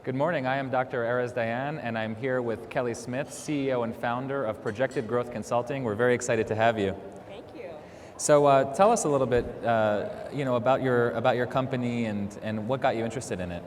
Good morning. I am Dr. Erez Dayan, and I'm here with Kelly Smith, CEO and founder of Projected Growth Consulting. We're very excited to have you. Thank you. So tell us a little bit, about your company and what got you interested in it.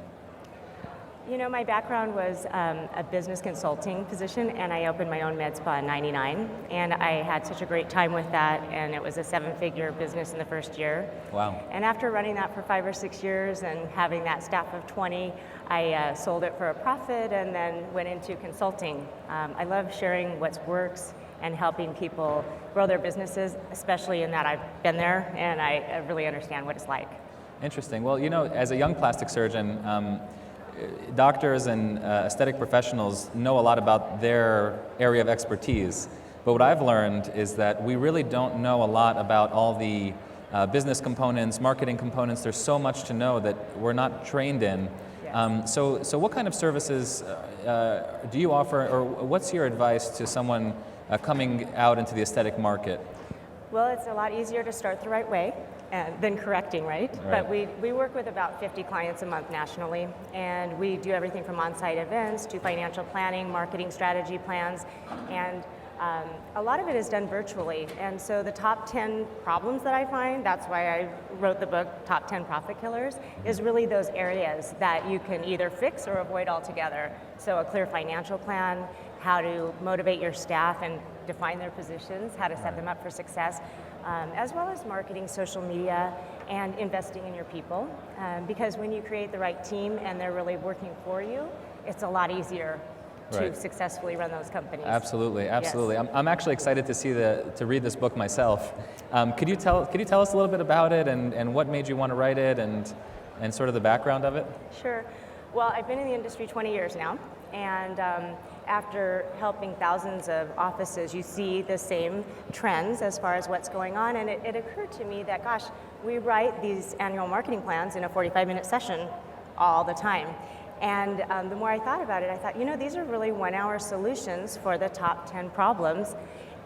You know, my background was a business consulting position, and I opened my own med spa in '99, and I had such a great time with that, and it was a seven-figure business in the first year. Wow. And after running that for 5 or 6 years and having that staff of 20, I sold it for a profit and then went into consulting. I love sharing what works and helping people grow their businesses, especially in that I've been there and I really understand what it's like. Interesting. Well, as a young plastic surgeon, doctors and aesthetic professionals know a lot about their area of expertise, but what I've learned is that we really don't know a lot about all the business components, marketing components. There's so much to know that we're not trained in. Yes. So what kind of services do you offer, or what's your advice to someone coming out into the aesthetic market? Well, it's a lot easier to start the right way than correcting, right? But we work with about 50 clients a month nationally, and we do everything from on-site events to financial planning, marketing strategy plans, and a lot of it is done virtually. And so the top 10 problems that I find, that's why I wrote the book, Top 10 Profit Killers, is really those areas that you can either fix or avoid altogether. So a clear financial plan, how to motivate your staff and define their positions, how to set them up for success, as well as marketing, social media, and investing in your people. Because when you create the right team and they're really working for you, it's a lot easier to successfully run those companies. Absolutely, absolutely. Yes. I'm actually excited to read this book myself. Could you tell us a little bit about it and what made you want to write it and sort of the background of it? Sure. Well, I've been in the industry 20 years now, and after helping thousands of offices, you see the same trends as far as what's going on, and it occurred to me that, gosh, we write these annual marketing plans in a 45-minute session all the time. And the more I thought about it, I thought, these are really 1-hour solutions for the top 10 problems.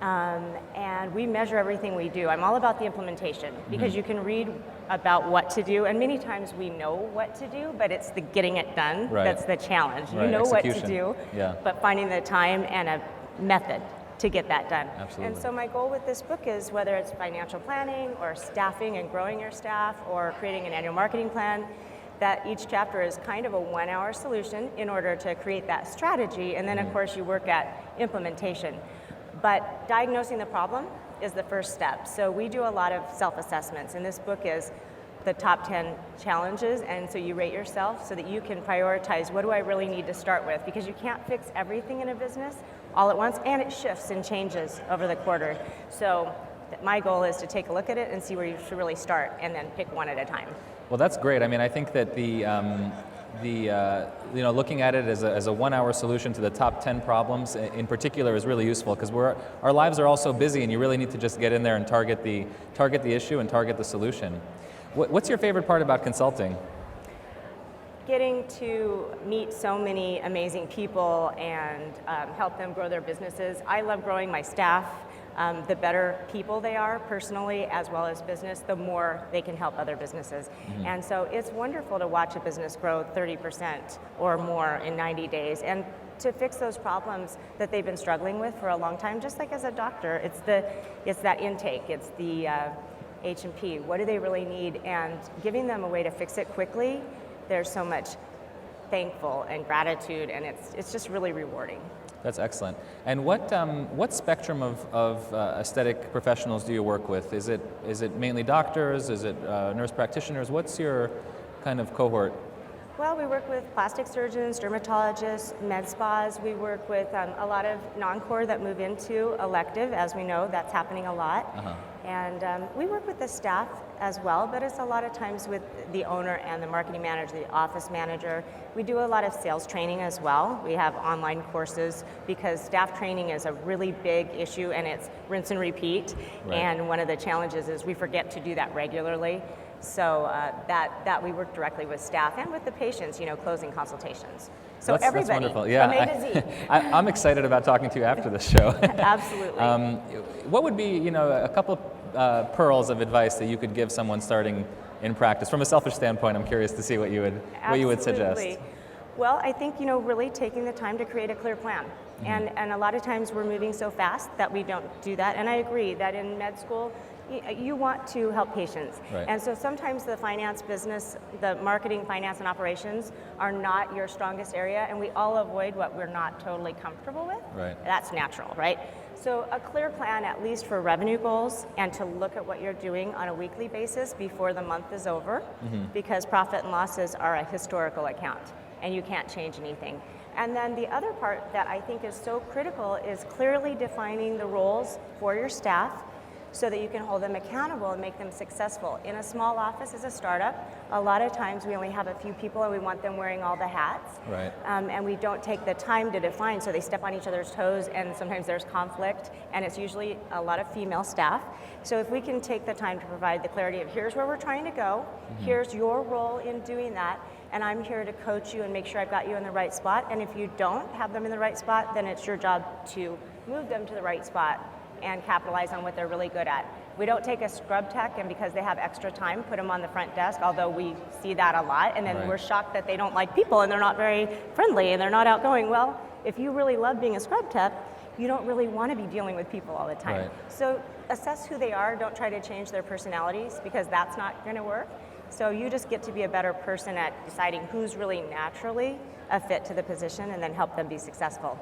And we measure everything we do. I'm all about the implementation because you can read about what to do, and many times we know what to do, but it's the getting it done that's the challenge. You know what to do, but finding the time and a method to get that done. Absolutely. And so my goal with this book is, whether it's financial planning or staffing and growing your staff or creating an annual marketing plan, that each chapter is kind of a 1-hour solution in order to create that strategy, and then of course you work at implementation. But diagnosing the problem is the first step. So we do a lot of self-assessments, and this book is the top 10 challenges, and so you rate yourself so that you can prioritize, what do I really need to start with? Because you can't fix everything in a business all at once, and it shifts and changes over the quarter. So my goal is to take a look at it and see where you should really start, and then pick one at a time. Well, that's great. I mean, I think that looking at it as a 1-hour solution to the top 10 problems in particular is really useful, because our lives are all so busy, and you really need to just get in there and target the issue and target the solution. What's your favorite part about consulting? Getting to meet so many amazing people and help them grow their businesses. I love growing my staff. The better people they are personally as well as business, the more they can help other businesses. And so it's wonderful to watch a business grow 30% or more in 90 days and to fix those problems that they've been struggling with for a long time. Just like as a doctor, it's that intake, it's the H&P. What do they really need? And giving them a way to fix it quickly, there's so much thankful and gratitude, and it's just really rewarding. That's excellent. And what spectrum of aesthetic professionals do you work with? Is it mainly doctors? Is it nurse practitioners? What's your kind of cohort? Well, we work with plastic surgeons, dermatologists, med spas. We work with a lot of non-core that move into elective. As we know, that's happening a lot. And we work with the staff as well, but it's a lot of times with the owner and the marketing manager, the office manager. We do a lot of sales training as well. We have online courses because staff training is a really big issue, and it's rinse and repeat. And one of the challenges is we forget to do that regularly. So that we work directly with staff and with the patients, closing consultations. So everybody, that's wonderful. Yeah, from A to Z. I'm excited about talking to you after the show. Absolutely. What would be, a couple pearls of advice that you could give someone starting in practice? From a selfish standpoint, I'm curious to see what you would suggest. Well, I think, really taking the time to create a clear plan. And a lot of times we're moving so fast that we don't do that. And I agree that in med school, you want to help patients. Right. And so sometimes the finance business, the marketing, finance, and operations are not your strongest area, and we all avoid what we're not totally comfortable with. Right. That's natural, right? So a clear plan, at least for revenue goals, and to look at what you're doing on a weekly basis before the month is over, because profit and losses are a historical account, and you can't change anything. And then the other part that I think is so critical is clearly defining the roles for your staff so that you can hold them accountable and make them successful. In a small office as a startup, a lot of times we only have a few people and we want them wearing all the hats. Right. And we don't take the time to define, so they step on each other's toes, and sometimes there's conflict, and it's usually a lot of female staff. So if we can take the time to provide the clarity of here's where we're trying to go, here's your role in doing that, and I'm here to coach you and make sure I've got you in the right spot. And if you don't have them in the right spot, then it's your job to move them to the right spot and capitalize on what they're really good at. We don't take a scrub tech and because they have extra time, put them on the front desk, although we see that a lot, and then Right. we're shocked that they don't like people and they're not very friendly and they're not outgoing. Well, if you really love being a scrub tech, you don't really want to be dealing with people all the time. Right. So assess who they are, don't try to change their personalities because that's not going to work. So you just get to be a better person at deciding who's really naturally a fit to the position and then help them be successful.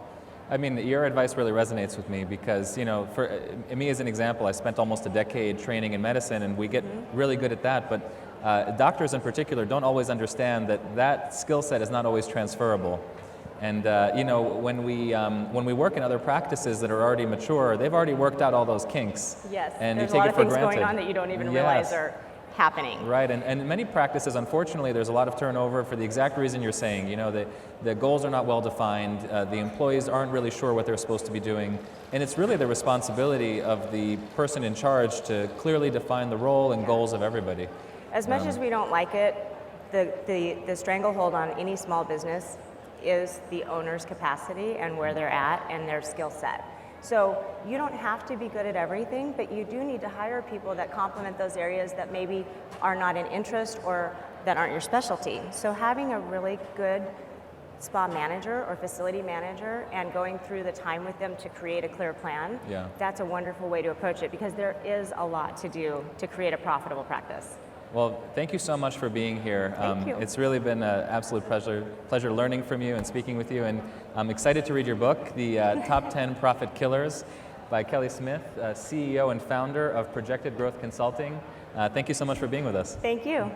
I mean, your advice really resonates with me because, for me as an example, I spent almost a decade training in medicine, and we get really good at that, but doctors in particular don't always understand that skill set is not always transferable. And when we work in other practices that are already mature, they've already worked out all those kinks. Yes, and there's you take a lot it of for things granted. going on that you don't even realize are happening. Right, and in many practices, unfortunately, there's a lot of turnover for the exact reason you're saying. The goals are not well defined, the employees aren't really sure what they're supposed to be doing, and it's really the responsibility of the person in charge to clearly define the role and goals of everybody. As much as we don't like it, the stranglehold on any small business is the owner's capacity and where they're at and their skill set. So you don't have to be good at everything, but you do need to hire people that complement those areas that maybe are not an interest or that aren't your specialty. So having a really good spa manager or facility manager and going through the time with them to create a clear plan, that's a wonderful way to approach it because there is a lot to do to create a profitable practice. Well, thank you so much for being here. Thank you. It's really been an absolute pleasure learning from you and speaking with you, and I'm excited to read your book, The Top 10 Profit Killers by Kelly Smith, CEO and founder of Projected Growth Consulting. Thank you so much for being with us. Thank you.